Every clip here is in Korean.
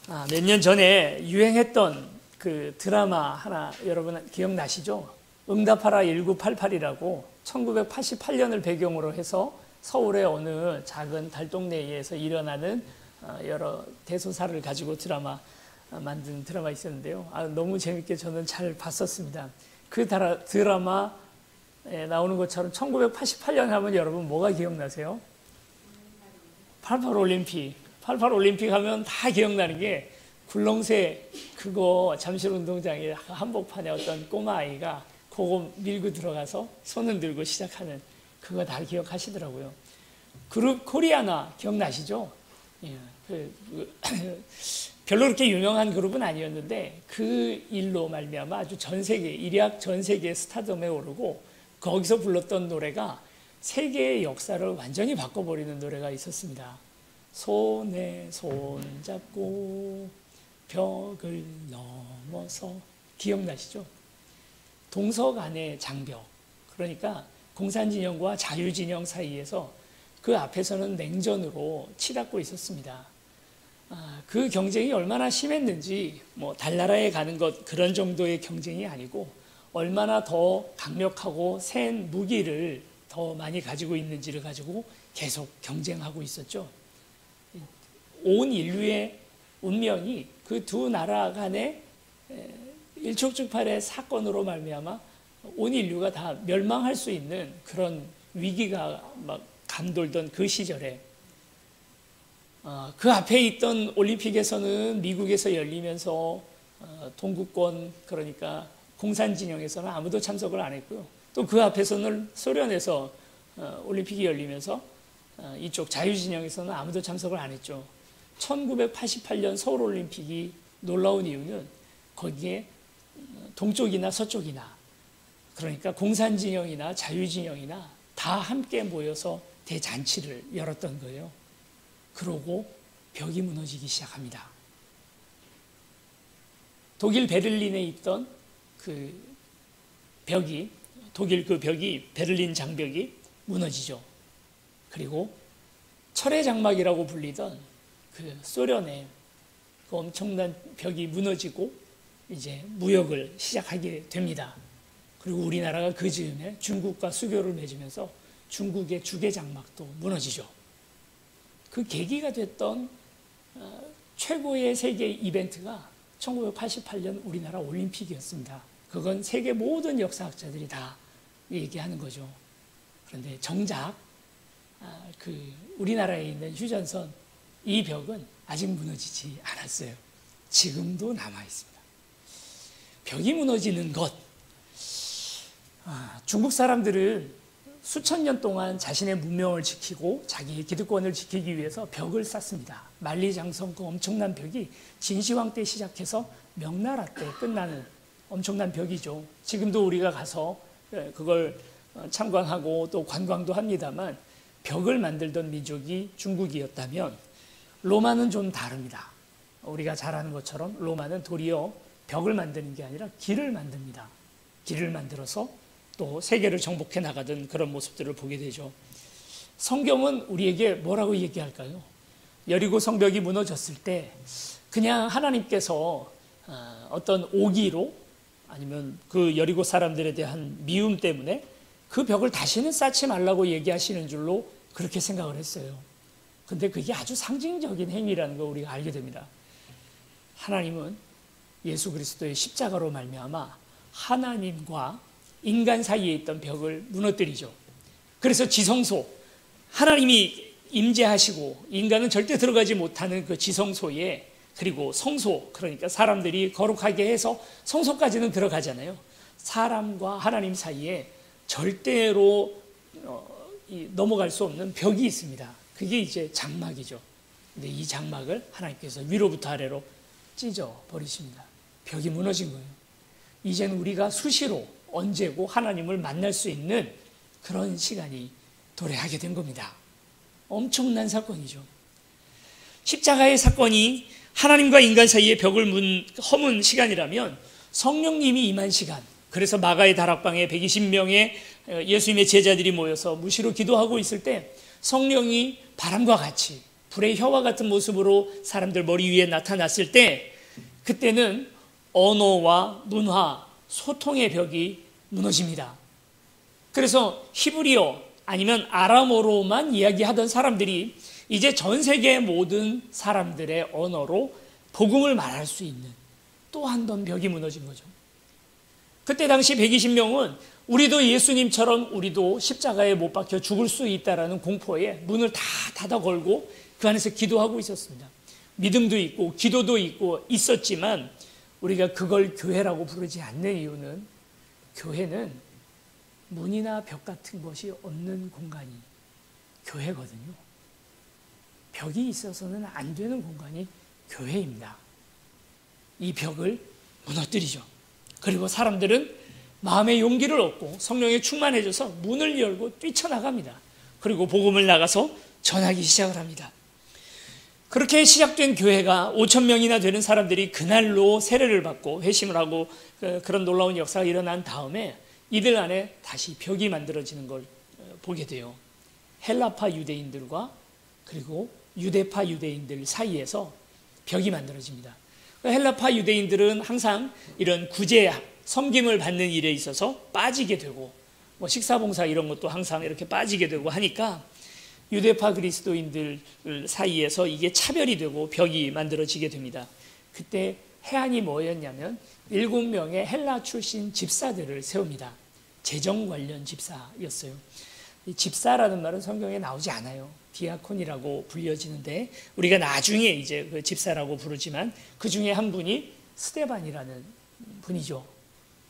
몇 년 전에 유행했던 그 드라마 하나 여러분 기억나시죠? 응답하라 1988이라고 1988년을 배경으로 해서 서울의 어느 작은 달동네에서 일어나는 여러 대소사를 가지고 만든 드라마 있었는데요. 너무 재밌게 저는 잘 봤었습니다. 그 드라마에 나오는 것처럼 1988년 하면 여러분 뭐가 기억나세요? 88 올림픽. 88 올림픽 하면 다 기억나는 게 굴렁쇠 그거 잠실운동장에 한복판에 어떤 꼬마아이가 그거 밀고 들어가서 손을 들고 시작하는 그거 다 기억하시더라고요. 그룹 코리아나 기억나시죠? 예, 별로 그렇게 유명한 그룹은 아니었는데 그 일로 말미암아 아주 일약 전 세계 스타덤에 오르고 거기서 불렀던 노래가 세계의 역사를 완전히 바꿔버리는 노래가 있었습니다. 손에 손 잡고 벽을 넘어서 기억나시죠? 동서 간의 장벽, 그러니까 공산진영과 자유진영 사이에서 그 앞에서는 냉전으로 치닫고 있었습니다. 그 경쟁이 얼마나 심했는지 달나라에 가는 것 그런 정도의 경쟁이 아니고 얼마나 더 강력하고 센 무기를 더 많이 가지고 있는지를 가지고 계속 경쟁하고 있었죠. 온 인류의 운명이 그 두 나라 간의 일촉즉발의 사건으로 말미암아 온 인류가 다 멸망할 수 있는 그런 위기가 막 감돌던 그 시절에 그 앞에 있던 올림픽에서는 미국에서 열리면서 동구권 그러니까 공산진영에서는 아무도 참석을 안 했고요. 또 그 앞에서는 소련에서 올림픽이 열리면서 이쪽 자유진영에서는 아무도 참석을 안 했죠. 1988년 서울올림픽이 놀라운 이유는 거기에 동쪽이나 서쪽이나 그러니까 공산진영이나 자유진영이나 다 함께 모여서 대잔치를 열었던 거예요. 그러고 벽이 무너지기 시작합니다. 독일 베를린에 있던 독일 그 벽이 베를린 장벽이 무너지죠. 그리고 철의 장막이라고 불리던 그 소련의 그 엄청난 벽이 무너지고 이제 무역을 시작하게 됩니다. 그리고 우리나라가 그 즈음에 중국과 수교를 맺으면서 중국의 주계 장막도 무너지죠. 그 계기가 됐던 최고의 세계 이벤트가 1988년 우리나라 올림픽이었습니다. 그건 세계 모든 역사학자들이 다 얘기하는 거죠. 그런데 정작 우리나라에 있는 휴전선 이 벽은 아직 무너지지 않았어요. 지금도 남아 있습니다. 벽이 무너지는 것. 중국 사람들은 수천 년 동안 자신의 문명을 지키고 자기의 기득권을 지키기 위해서 벽을 쌓습니다. 만리장성 그 엄청난 벽이 진시황 때 시작해서 명나라 때 끝나는 엄청난 벽이죠. 지금도 우리가 가서 그걸 참관하고 또 관광도 합니다만 벽을 만들던 민족이 중국이었다면 로마는 좀 다릅니다. 우리가 잘 아는 것처럼 로마는 도리어 벽을 만드는 게 아니라 길을 만듭니다. 길을 만들어서 또 세계를 정복해 나가던 그런 모습들을 보게 되죠. 성경은 우리에게 뭐라고 얘기할까요? 여리고 성벽이 무너졌을 때 그냥 하나님께서 어떤 오기로 아니면 그 여리고 사람들에 대한 미움 때문에 그 벽을 다시는 쌓지 말라고 얘기하시는 줄로 그렇게 생각을 했어요. 근데 그게 아주 상징적인 행위라는 걸 우리가 알게 됩니다. 하나님은 예수 그리스도의 십자가로 말미암아 하나님과 인간 사이에 있던 벽을 무너뜨리죠. 그래서 지성소, 하나님이 임재하시고 인간은 절대 들어가지 못하는 그 지성소에 그리고 성소, 그러니까 사람들이 거룩하게 해서 성소까지는 들어가잖아요. 사람과 하나님 사이에 절대로 넘어갈 수 없는 벽이 있습니다. 그게 이제 장막이죠. 근데 이 장막을 하나님께서 위로부터 아래로 찢어 버리십니다. 벽이 무너진 거예요. 이제는 우리가 수시로 언제고 하나님을 만날 수 있는 그런 시간이 도래하게 된 겁니다. 엄청난 사건이죠. 십자가의 사건이 하나님과 인간 사이의 벽을 허문 시간이라면 성령님이 임한 시간, 그래서 마가의 다락방에 120명의 예수님의 제자들이 모여서 무시로 기도하고 있을 때 성령이 바람과 같이 불의 혀와 같은 모습으로 사람들 머리 위에 나타났을 때 그때는 언어와 문화, 소통의 벽이 무너집니다. 그래서 히브리어 아니면 아람어로만 이야기하던 사람들이 이제 전 세계 모든 사람들의 언어로 복음을 말할 수 있는 또 한 번 벽이 무너진 거죠. 그때 당시 120명은 우리도 예수님처럼 우리도 십자가에 못 박혀 죽을 수 있다라는 공포에 문을 다 닫아 걸고 그 안에서 기도하고 있었습니다. 믿음도 있고 기도도 있고 있었지만 우리가 그걸 교회라고 부르지 않는 이유는 교회는 문이나 벽 같은 것이 없는 공간이 교회거든요. 벽이 있어서는 안 되는 공간이 교회입니다. 이 벽을 무너뜨리죠. 그리고 사람들은 마음의 용기를 얻고 성령에 충만해져서 문을 열고 뛰쳐나갑니다. 그리고 복음을 나가서 전하기 시작을 합니다. 그렇게 시작된 교회가 5,000명이나 되는 사람들이 그날로 세례를 받고 회심을 하고 그런 놀라운 역사가 일어난 다음에 이들 안에 다시 벽이 만들어지는 걸 보게 돼요. 헬라파 유대인들과 그리고 유대파 유대인들 사이에서 벽이 만들어집니다. 헬라파 유대인들은 항상 이런 구제, 섬김을 받는 일에 있어서 빠지게 되고 뭐 식사봉사 이런 것도 항상 이렇게 빠지게 되고 하니까 유대파 그리스도인들 사이에서 이게 차별이 되고 벽이 만들어지게 됩니다. 그때 해안이 뭐였냐면 7명의 헬라 출신 집사들을 세웁니다. 재정 관련 집사였어요. 이 집사라는 말은 성경에 나오지 않아요. 디아콘이라고 불려지는데 우리가 나중에 이제 그 집사라고 부르지만 그 중에 한 분이 스데반이라는 분이죠.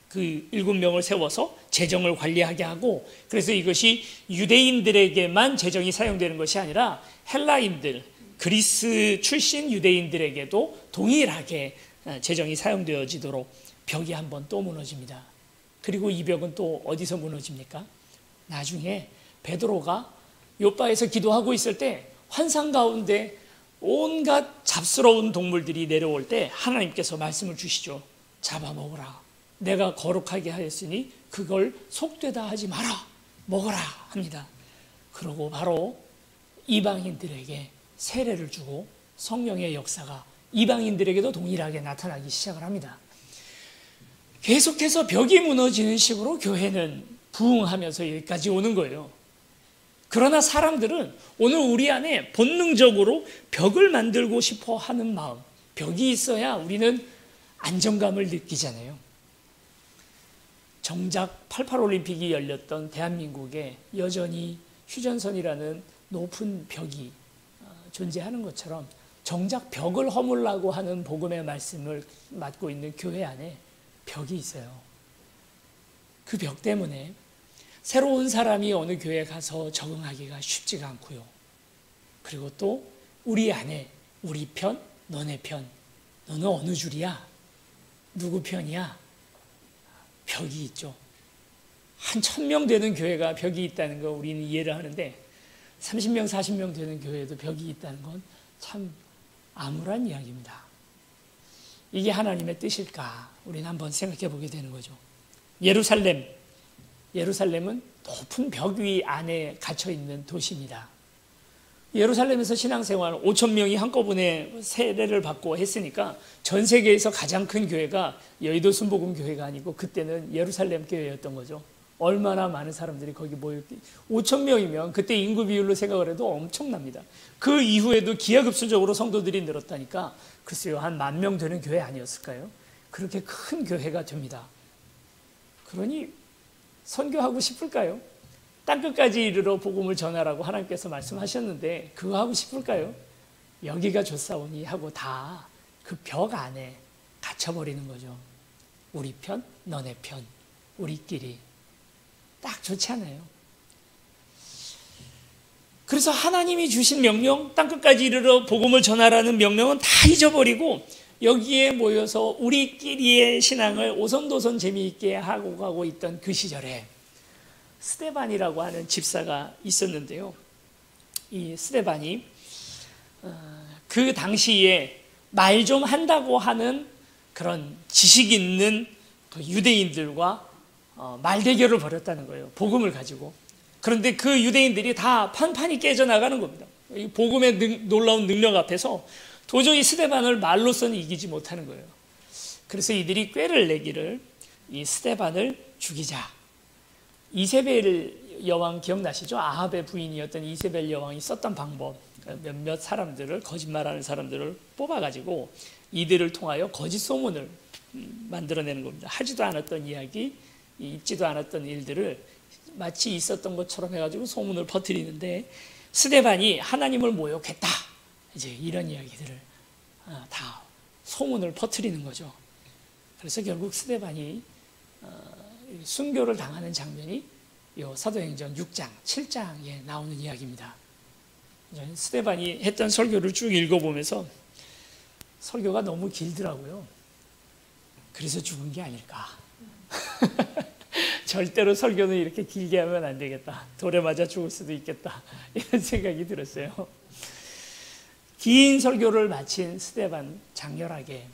그 7명을 세워서 재정을 관리하게 하고 그래서 이것이 유대인들에게만 재정이 사용되는 것이 아니라 헬라인들, 그리스 출신 유대인들에게도 동일하게 재정이 사용되어지도록 벽이 한 번 또 무너집니다. 그리고 이 벽은 또 어디서 무너집니까? 나중에 베드로가 요바에서 기도하고 있을 때 환상 가운데 온갖 잡스러운 동물들이 내려올 때 하나님께서 말씀을 주시죠. 잡아먹으라. 내가 거룩하게 하였으니 그걸 속되다 하지 마라. 먹어라 합니다. 그러고 바로 이방인들에게 세례를 주고 성령의 역사가 이방인들에게도 동일하게 나타나기 시작을 합니다. 계속해서 벽이 무너지는 식으로 교회는 부흥하면서 여기까지 오는 거예요. 그러나 사람들은 오늘 우리 안에 본능적으로 벽을 만들고 싶어 하는 마음, 벽이 있어야 우리는 안정감을 느끼잖아요. 정작 88 올림픽이 열렸던 대한민국에 여전히 휴전선이라는 높은 벽이 존재하는 것처럼 정작 벽을 허물라고 하는 복음의 말씀을 맡고 있는 교회 안에 벽이 있어요. 그 벽 때문에 새로운 사람이 어느 교회에 가서 적응하기가 쉽지가 않고요. 그리고 또 우리 안에 우리 편, 너네 편, 너는 어느 줄이야? 누구 편이야? 벽이 있죠. 한 1,000명 되는 교회가 벽이 있다는 거 우리는 이해를 하는데 30명, 40명 되는 교회에도 벽이 있다는 건 참 암울한 이야기입니다. 이게 하나님의 뜻일까? 우리는 한번 생각해 보게 되는 거죠. 예루살렘은 높은 벽 위 안에 갇혀 있는 도시입니다. 예루살렘에서 신앙생활 5,000명이 한꺼번에 세례를 받고 했으니까 전 세계에서 가장 큰 교회가 여의도 순복음교회가 아니고 그때는 예루살렘 교회였던 거죠. 얼마나 많은 사람들이 거기 모였기 5,000명이면 그때 인구 비율로 생각을 해도 엄청납니다. 그 이후에도 기하급수적으로 성도들이 늘었다니까 글쎄요, 한 10,000명 되는 교회 아니었을까요? 그렇게 큰 교회가 됩니다. 그러니 선교하고 싶을까요? 땅끝까지 이르러 복음을 전하라고 하나님께서 말씀하셨는데 그거 하고 싶을까요? 여기가 좋사오니 하고 다 그 벽 안에 갇혀버리는 거죠. 우리 편, 너네 편, 우리끼리. 딱 좋지 않아요. 그래서 하나님이 주신 명령, 땅끝까지 이르러 복음을 전하라는 명령은 다 잊어버리고 여기에 모여서 우리끼리의 신앙을 오손도손 재미있게 하고 가고 있던 그 시절에 스데반이라고 하는 집사가 있었는데요. 이 스데반이 그 당시에 말 좀 한다고 하는 그런 지식 있는 그 유대인들과 말대결을 벌였다는 거예요. 복음을 가지고. 그런데 그 유대인들이 다 판판이 깨져나가는 겁니다. 이 복음의 놀라운 능력 앞에서 도저히 스데반을 말로서는 이기지 못하는 거예요. 그래서 이들이 꾀를 내기를 이 스데반을 죽이자. 이세벨 여왕 기억나시죠? 아합의 부인이었던 이세벨 여왕이 썼던 방법, 몇몇 사람들을, 거짓말하는 사람들을 뽑아가지고 이들을 통하여 거짓 소문을 만들어내는 겁니다. 하지도 않았던 이야기, 있지도 않았던 일들을 마치 있었던 것처럼 해가지고 소문을 퍼뜨리는데, 스데반이 하나님을 모욕했다, 이제 이런 이야기들을 다 소문을 퍼뜨리는 거죠. 그래서 결국 스데반이 순교를 당하는 장면이 이 사도행전 6장, 7장에 나오는 이야기입니다. 스데반이 했던 설교를 쭉 읽어보면서 설교가 너무 길더라고요. 그래서 죽은 게 아닐까. 절대로 설교는 이렇게 길게 하면 안 되겠다. 돌에 맞아 죽을 수도 있겠다. 이런 생각이 들었어요. 긴 설교를 마친 스데반 장렬하게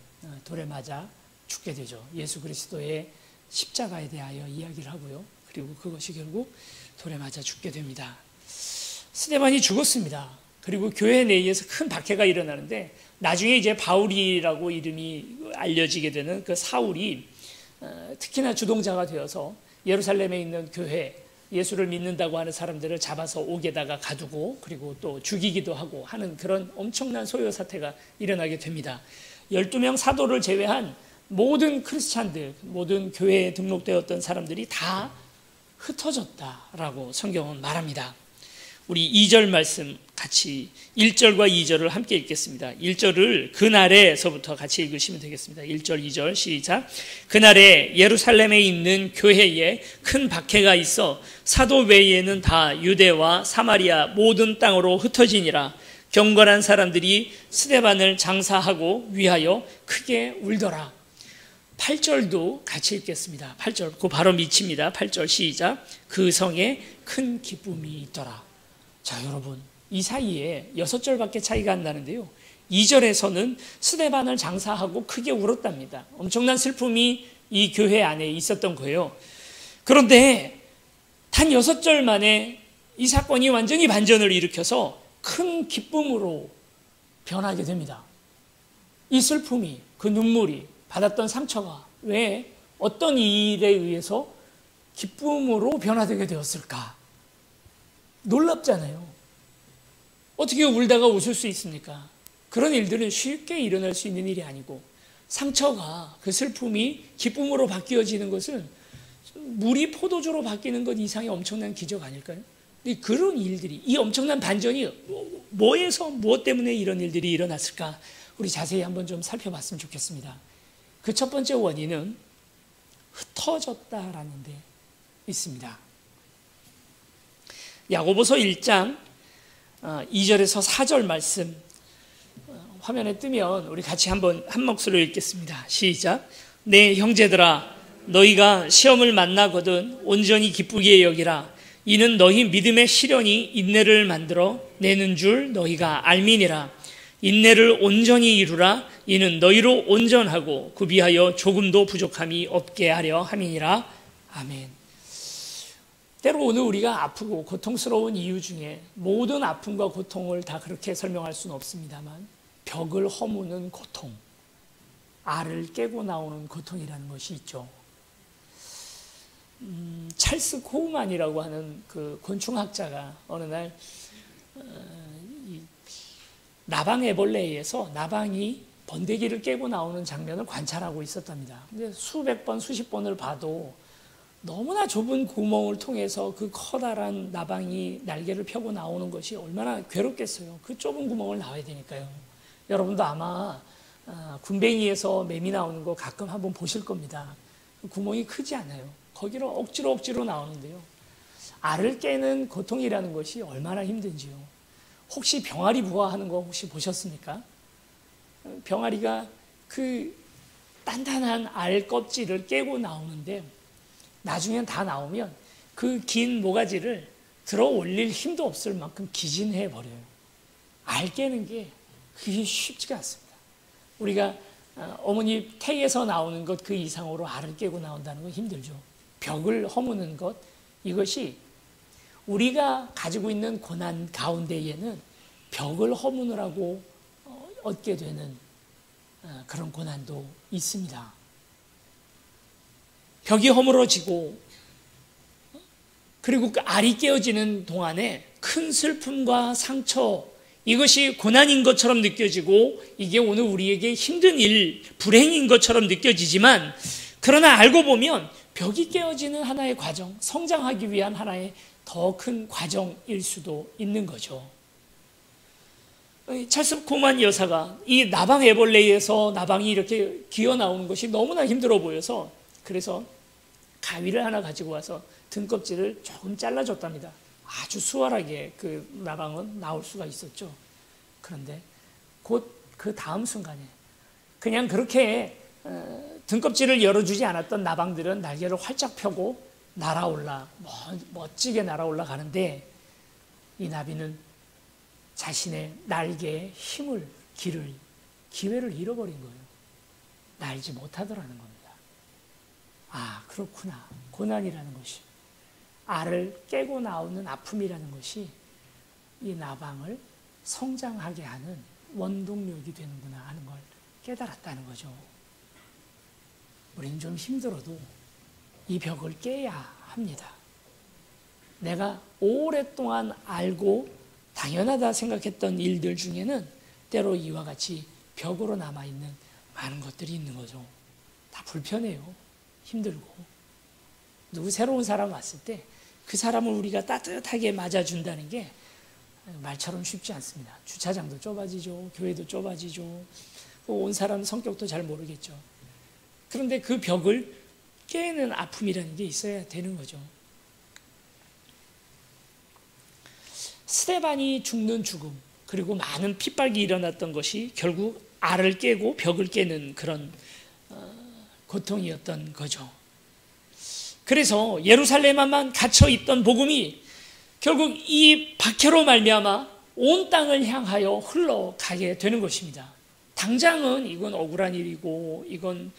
돌에 맞아 죽게 되죠. 예수 그리스도의 십자가에 대하여 이야기를 하고요. 그리고 그것이 결국 돌에 맞아 죽게 됩니다. 스데반이 죽었습니다. 그리고 교회 내에서 큰 박해가 일어나는데, 나중에 이제 바울이라고 이름이 알려지게 되는 그 사울이 특히나 주동자가 되어서 예루살렘에 있는 교회, 예수를 믿는다고 하는 사람들을 잡아서 옥에다가 가두고 그리고 또 죽이기도 하고 하는 그런 엄청난 소요 사태가 일어나게 됩니다. 12명 사도를 제외한 모든 크리스찬들, 모든 교회에 등록되었던 사람들이 다 흩어졌다라고 성경은 말합니다. 우리 2절 말씀 같이 1절과 2절을 함께 읽겠습니다. 1절을 그날에서부터 같이 읽으시면 되겠습니다. 1절, 2절 시작. 그날에 예루살렘에 있는 교회에 큰 박해가 있어 사도 외에는 다 유대와 사마리아 모든 땅으로 흩어지니라. 경건한 사람들이 스데반을 장사하고 위하여 크게 울더라. 8절도 같이 읽겠습니다. 8절, 그 바로 밑입니다. 8절 시작. 그 성에 큰 기쁨이 있더라. 자, 여러분, 이 사이에 6절밖에 차이가 안 나는데요. 2절에서는 스데반을 장사하고 크게 울었답니다. 엄청난 슬픔이 이 교회 안에 있었던 거예요. 그런데 단 6절 만에 이 사건이 완전히 반전을 일으켜서 큰 기쁨으로 변하게 됩니다. 이 슬픔이, 그 눈물이, 받았던 상처가 왜 어떤 일에 의해서 기쁨으로 변화되게 되었을까? 놀랍잖아요. 어떻게 울다가 웃을 수 있습니까? 그런 일들은 쉽게 일어날 수 있는 일이 아니고, 상처가, 그 슬픔이 기쁨으로 바뀌어지는 것은 물이 포도주로 바뀌는 것 이상의 엄청난 기적 아닐까요? 그런 일들이, 이 엄청난 반전이 뭐에서 무엇 때문에 이런 일들이 일어났을까? 우리 자세히 한번 좀 살펴봤으면 좋겠습니다. 그 첫 번째 원인은 흩어졌다라는 데 있습니다. 야고보서 1장 2절에서 4절 말씀 화면에 뜨면 우리 같이 한번 한 목소리로 읽겠습니다. 시작. 내 형제들아, 너희가 시험을 만나거든 온전히 기쁘게 여기라. 이는 너희 믿음의 시련이 인내를 만들어 내는 줄 너희가 알미니라. 인내를 온전히 이루라. 이는 너희로 온전하고 구비하여 조금도 부족함이 없게 하려 함이니라. 아멘. 때로 오늘 우리가 아프고 고통스러운 이유 중에 모든 아픔과 고통을 다 그렇게 설명할 수는 없습니다만, 벽을 허무는 고통, 알을 깨고 나오는 고통이라는 것이 있죠. 찰스 코우만이라고 하는 그 곤충학자가 어느 날 나방 애벌레에서 나방이 번데기를 깨고 나오는 장면을 관찰하고 있었답니다. 근데 수백 번, 수십 번을 봐도 너무나 좁은 구멍을 통해서 그 커다란 나방이 날개를 펴고 나오는 것이 얼마나 괴롭겠어요. 그 좁은 구멍을 나와야 되니까요. 여러분도 아마 군뱅이에서 매미 나오는 거 가끔 한번 보실 겁니다. 그 구멍이 크지 않아요. 거기로 억지로 나오는데요. 알을 깨는 고통이라는 것이 얼마나 힘든지요. 혹시 병아리 부화하는 거 혹시 보셨습니까? 병아리가 그 단단한 알 껍질을 깨고 나오는데, 나중엔 다 나오면 그 긴 모가지를 들어 올릴 힘도 없을 만큼 기진해 버려요. 알 깨는 게 그게 쉽지가 않습니다. 우리가 어머니 태에서 나오는 것 그 이상으로 알을 깨고 나온다는 건 힘들죠. 벽을 허무는 것, 이것이 우리가 가지고 있는 고난 가운데에는 벽을 허무느라고 얻게 되는 그런 고난도 있습니다. 벽이 허물어지고 그리고 그 알이 깨어지는 동안에 큰 슬픔과 상처, 이것이 고난인 것처럼 느껴지고 이게 오늘 우리에게 힘든 일, 불행인 것처럼 느껴지지만 그러나 알고 보면 벽이 깨어지는 하나의 과정, 성장하기 위한 하나의 더 큰 과정일 수도 있는 거죠. 찰스 코만 여사가 이 나방 애벌레에서 나방이 이렇게 기어 나오는 것이 너무나 힘들어 보여서 그래서 가위를 하나 가지고 와서 등껍질을 조금 잘라줬답니다. 아주 수월하게 그 나방은 나올 수가 있었죠. 그런데 곧 그 다음 순간에 그냥 그렇게 등껍질을 열어주지 않았던 나방들은 날개를 활짝 펴고 날아올라 멋지게 날아올라 가는데 이 나비는 자신의 날개의 힘을 기회를 잃어버린 거예요. 날지 못하더라는 겁니다. 아, 그렇구나. 고난이라는 것이, 알을 깨고 나오는 아픔이라는 것이 이 나방을 성장하게 하는 원동력이 되는구나 하는 걸 깨달았다는 거죠. 우리는 좀 힘들어도 이 벽을 깨야 합니다. 내가 오랫동안 알고 당연하다 생각했던 일들 중에는 때로 이와 같이 벽으로 남아있는 많은 것들이 있는 거죠. 다 불편해요. 힘들고. 누구 새로운 사람 왔을 때 그 사람을 우리가 따뜻하게 맞아준다는 게 말처럼 쉽지 않습니다. 주차장도 좁아지죠. 교회도 좁아지죠. 온 사람 성격도 잘 모르겠죠. 그런데 그 벽을 깨는 아픔이라는 게 있어야 되는 거죠. 스데반이 죽는 죽음, 그리고 많은 핏발이 일어났던 것이 결국 알을 깨고 벽을 깨는 그런 고통이었던 거죠. 그래서 예루살렘에만 갇혀 있던 복음이 결국 이 박해로 말미암아 온 땅을 향하여 흘러가게 되는 것입니다. 당장은 이건 억울한 일이고 이건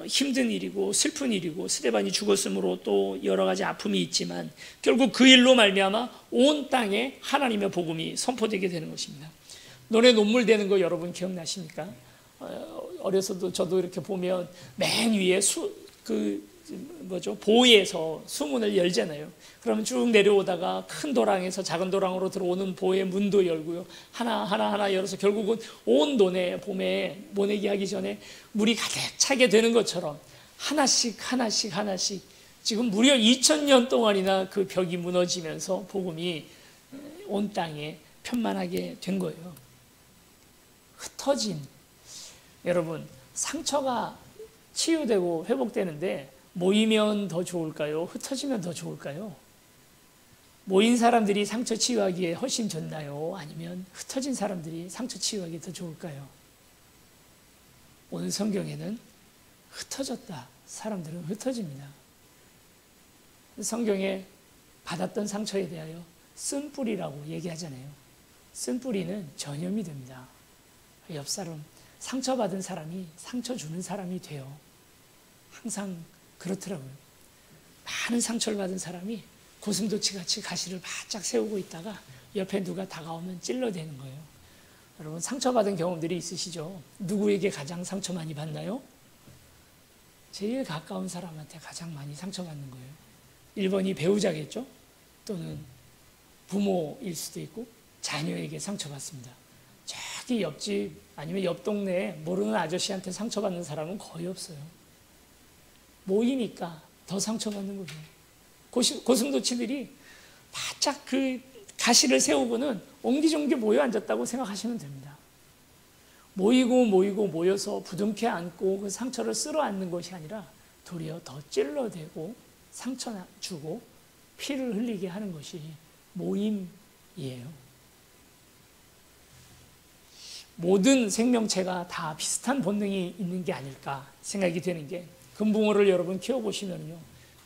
힘든 일이고 슬픈 일이고 스데반이 죽었으므로 또 여러 가지 아픔이 있지만 결국 그 일로 말미암아 온 땅에 하나님의 복음이 선포되게 되는 것입니다. 노래 눈물 되는 거 여러분 기억나십니까? 어려서도 저도 이렇게 보면 맨 위에 보에서 수문을 열잖아요. 그러면 쭉 내려오다가 큰 도랑에서 작은 도랑으로 들어오는 보의 문도 열고요. 하나 열어서 결국은 온 논에 봄에 모내기 하기 전에 물이 가득 차게 되는 것처럼 하나씩 지금 무려 2000년 동안이나 그 벽이 무너지면서 복음이 온 땅에 편만하게 된 거예요. 흩어진, 여러분, 상처가 치유되고 회복되는데 모이면 더 좋을까요? 흩어지면 더 좋을까요? 모인 사람들이 상처 치유하기에 훨씬 좋나요? 아니면 흩어진 사람들이 상처 치유하기에 더 좋을까요? 오늘 성경에는 흩어졌다. 사람들은 흩어집니다. 성경에 받았던 상처에 대하여 쓴뿌리라고 얘기하잖아요. 쓴뿌리는 전염이 됩니다. 옆 사람, 상처받은 사람이 상처 주는 사람이 돼요. 항상 그렇더라고요. 많은 상처를 받은 사람이 고슴도치같이 가시를 바짝 세우고 있다가 옆에 누가 다가오면 찔러대는 거예요. 여러분 상처받은 경험들이 있으시죠? 누구에게 가장 상처 많이 받나요? 제일 가까운 사람한테 가장 많이 상처받는 거예요. 1번이 배우자겠죠? 또는 부모일 수도 있고 자녀에게 상처받습니다. 저기 옆집 아니면 옆 동네에 모르는 아저씨한테 상처받는 사람은 거의 없어요. 모이니까 더 상처받는 거죠. 고슴도치들이 바짝 그 가시를 세우고는 옹기종기 모여 앉았다고 생각하시면 됩니다. 모여서 부둥켜 안고 그 상처를 쓸어 안는 것이 아니라 도리어 더 찔러대고 상처 주고 피를 흘리게 하는 것이 모임이에요. 모든 생명체가 다 비슷한 본능이 있는 게 아닐까 생각이 되는 게, 금붕어를 여러분 키워보시면요,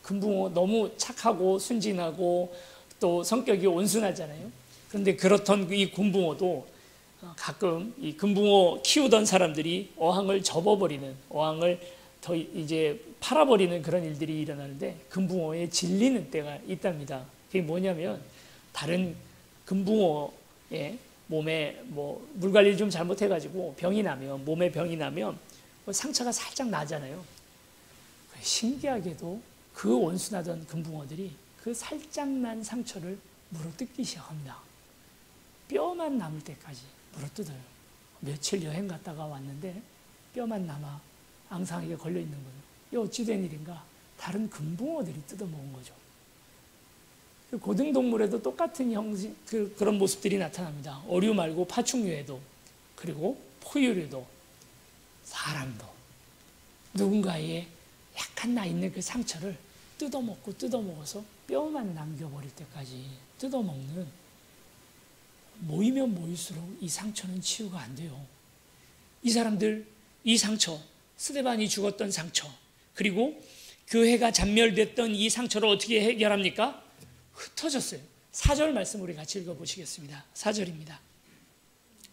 금붕어 너무 착하고 순진하고 또 성격이 온순하잖아요. 그런데 그렇던 이 금붕어도 가끔 이 금붕어 키우던 사람들이 어항을 접어버리는, 어항을 더 이제 팔아버리는 그런 일들이 일어나는데 금붕어에 질리는 때가 있답니다. 그게 뭐냐면 다른 금붕어의 몸에 뭐 물 관리를 좀 잘못해가지고 병이 나면, 몸에 병이 나면 상처가 살짝 나잖아요. 신기하게도 그 온순하던 금붕어들이 그 살짝 난 상처를 물어뜯기 시작합니다. 뼈만 남을 때까지 물어뜯어요. 며칠 여행 갔다가 왔는데 뼈만 남아 앙상하게 걸려 있는 거예요. 이 어찌된 일인가? 다른 금붕어들이 뜯어먹은 거죠. 고등동물에도 똑같은 형식, 그런 모습들이 나타납니다. 어류 말고 파충류에도, 그리고 포유류도, 사람도 누군가의 약간 나 있는 그 상처를 뜯어먹어서 뼈만 남겨버릴 때까지 뜯어먹는, 모이면 모일수록 이 상처는 치유가 안 돼요. 이 사람들, 이 상처, 스데반이 죽었던 상처, 그리고 교회가 잔멸됐던 이 상처를 어떻게 해결합니까? 흩어졌어요. 4절 말씀 우리 같이 읽어보시겠습니다. 4절입니다.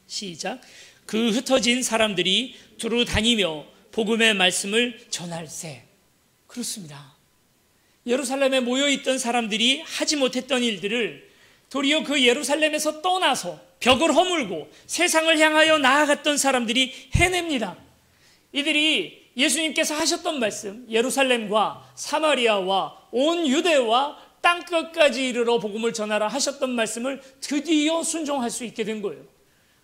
시작. 그 흩어진 사람들이 두루 다니며 복음의 말씀을 전할세. 그렇습니다. 예루살렘에 모여있던 사람들이 하지 못했던 일들을 도리어 그 예루살렘에서 떠나서 벽을 허물고 세상을 향하여 나아갔던 사람들이 해냅니다. 이들이 예수님께서 하셨던 말씀, 예루살렘과 사마리아와 온 유대와 땅끝까지 이르러 복음을 전하라 하셨던 말씀을 드디어 순종할 수 있게 된 거예요.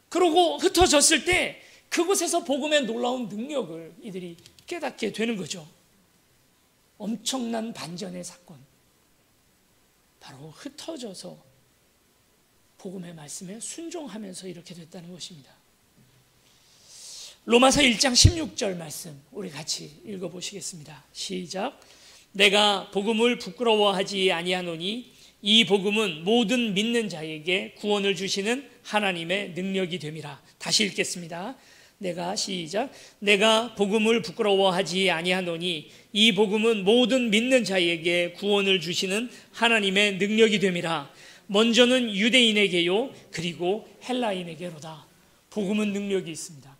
그러고 흩어졌을 때 그곳에서 복음의 놀라운 능력을 이들이 깨닫게 되는 거죠. 엄청난 반전의 사건, 바로 흩어져서 복음의 말씀에 순종하면서 이렇게 됐다는 것입니다. 로마서 1장 16절 말씀 우리 같이 읽어보시겠습니다. 시작. 내가 복음을 부끄러워하지 아니하노니 이 복음은 모든 믿는 자에게 구원을 주시는 하나님의 능력이 됨이라. 다시 읽겠습니다. 시작. 내가 복음을 부끄러워하지 아니하노니 이 복음은 모든 믿는 자에게 구원을 주시는 하나님의 능력이 됨이라. 먼저는 유대인에게요 그리고 헬라인에게로다. 복음은 능력이 있습니다.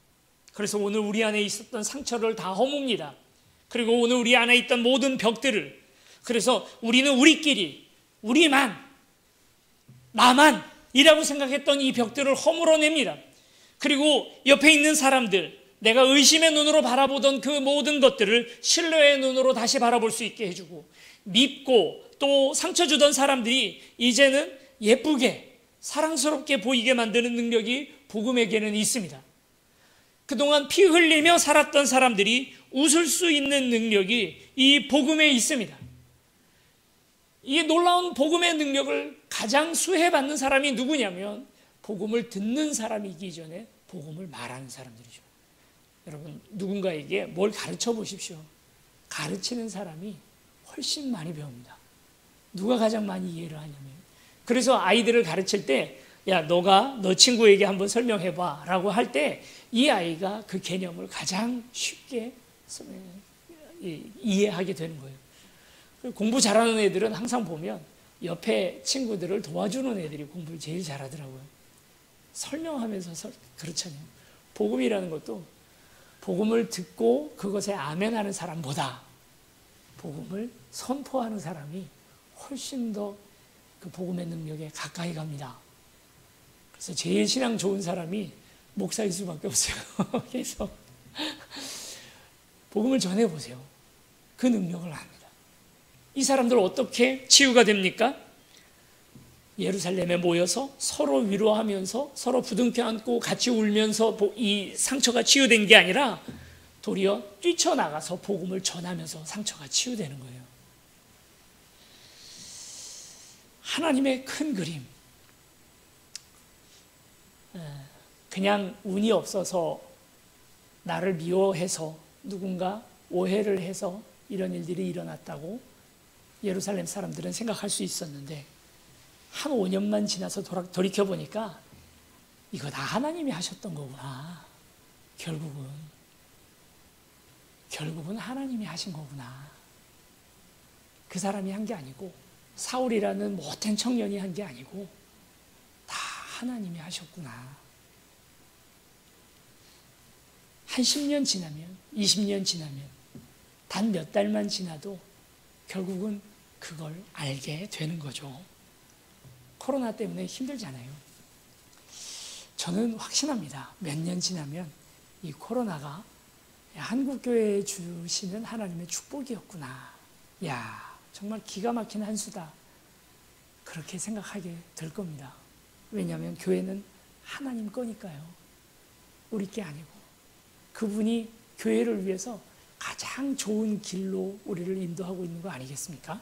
그래서 오늘 우리 안에 있었던 상처를 다 허뭅니다. 그리고 오늘 우리 안에 있던 모든 벽들을, 그래서 우리는 우리끼리, 우리만, 나만 이라고 생각했던 이 벽들을 허물어냅니다. 그리고 옆에 있는 사람들, 내가 의심의 눈으로 바라보던 그 모든 것들을 신뢰의 눈으로 다시 바라볼 수 있게 해주고, 밉고 또 상처 주던 사람들이 이제는 예쁘게 사랑스럽게 보이게 만드는 능력이 복음에게는 있습니다. 그동안 피 흘리며 살았던 사람들이 웃을 수 있는 능력이 이 복음에 있습니다. 이 놀라운 복음의 능력을 가장 수혜받는 사람이 누구냐면 복음을 듣는 사람이기 전에 복음을 말하는 사람들이죠. 여러분, 누군가에게 뭘 가르쳐 보십시오. 가르치는 사람이 훨씬 많이 배웁니다. 누가 가장 많이 이해를 하냐면, 그래서 아이들을 가르칠 때 야, 너 친구에게 한번 설명해봐 라고 할 때 이 아이가 그 개념을 가장 쉽게 이해하게 되는 거예요. 공부 잘하는 애들은 항상 보면 옆에 친구들을 도와주는 애들이 공부를 제일 잘하더라고요. 설명하면서 그렇잖아요. 복음이라는 것도 복음을 듣고 그것에 아멘하는 사람보다 복음을 선포하는 사람이 훨씬 더 그 복음의 능력에 가까이 갑니다. 그래서 제일 신앙 좋은 사람이 목사일 수밖에 없어요. 그래서 복음을 전해보세요. 그 능력을 압니다. 이 사람들 어떻게 치유가 됩니까? 예루살렘에 모여서 서로 위로하면서 서로 부둥켜 안고 같이 울면서 이 상처가 치유된 게 아니라 도리어 뛰쳐나가서 복음을 전하면서 상처가 치유되는 거예요. 하나님의 큰 그림, 그냥 운이 없어서 나를 미워해서 누군가 오해를 해서 이런 일들이 일어났다고 예루살렘 사람들은 생각할 수 있었는데, 한 5년만 지나서 돌이켜보니까 이거 다 하나님이 하셨던 거구나. 결국은 하나님이 하신 거구나. 그 사람이 한 게 아니고, 사울이라는 못된 청년이 한 게 아니고 다 하나님이 하셨구나. 한 10년 지나면, 20년 지나면, 단 몇 달만 지나도 결국은 그걸 알게 되는 거죠. 코로나 때문에 힘들잖아요. 저는 확신합니다. 몇 년 지나면 이 코로나가 한국교회에 주시는 하나님의 축복이었구나. 야, 정말 기가 막힌 한 수다. 그렇게 생각하게 될 겁니다. 왜냐하면 교회는 하나님 거니까요. 우리 게 아니고. 그분이 교회를 위해서 가장 좋은 길로 우리를 인도하고 있는 거 아니겠습니까?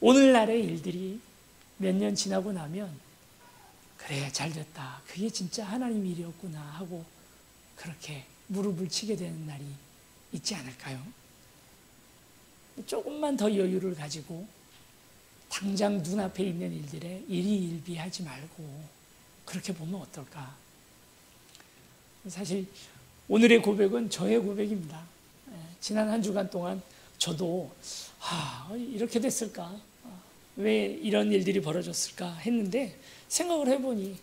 오늘날의 일들이 몇 년 지나고 나면 그래, 잘 됐다. 그게 진짜 하나님 일이었구나 하고 그렇게 무릎을 치게 되는 날이 있지 않을까요? 조금만 더 여유를 가지고 당장 눈앞에 있는 일들에 일희일비하지 말고 그렇게 보면 어떨까? 사실 오늘의 고백은 저의 고백입니다. 지난 한 주간 동안 저도 이렇게 됐을까? 왜 이런 일들이 벌어졌을까? 했는데 생각을 해보니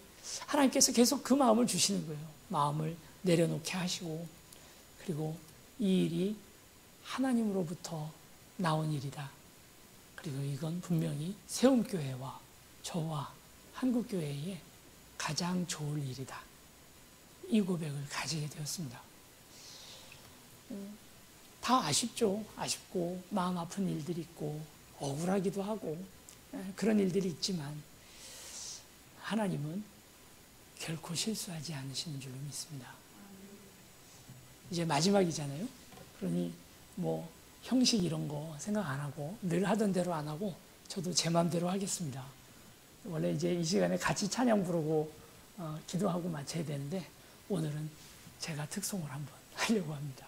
하나님께서 계속 그 마음을 주시는 거예요. 마음을 내려놓게 하시고, 그리고 이 일이 하나님으로부터 나온 일이다. 그리고 이건 분명히 세움교회와 저와 한국교회에 가장 좋을 일이다. 이 고백을 가지게 되었습니다. 다 아쉽죠. 아쉽고 마음 아픈 일들이 있고 억울하기도 하고 그런 일들이 있지만 하나님은 결코 실수하지 않으시는 줄로 믿습니다. 이제 마지막이잖아요. 그러니 뭐 형식 이런 거 생각 안 하고 늘 하던 대로 안 하고 저도 제 마음대로 하겠습니다. 원래 이제 이 시간에 같이 찬양 부르고 기도하고 마쳐야 되는데 오늘은 제가 특송을 한번 하려고 합니다.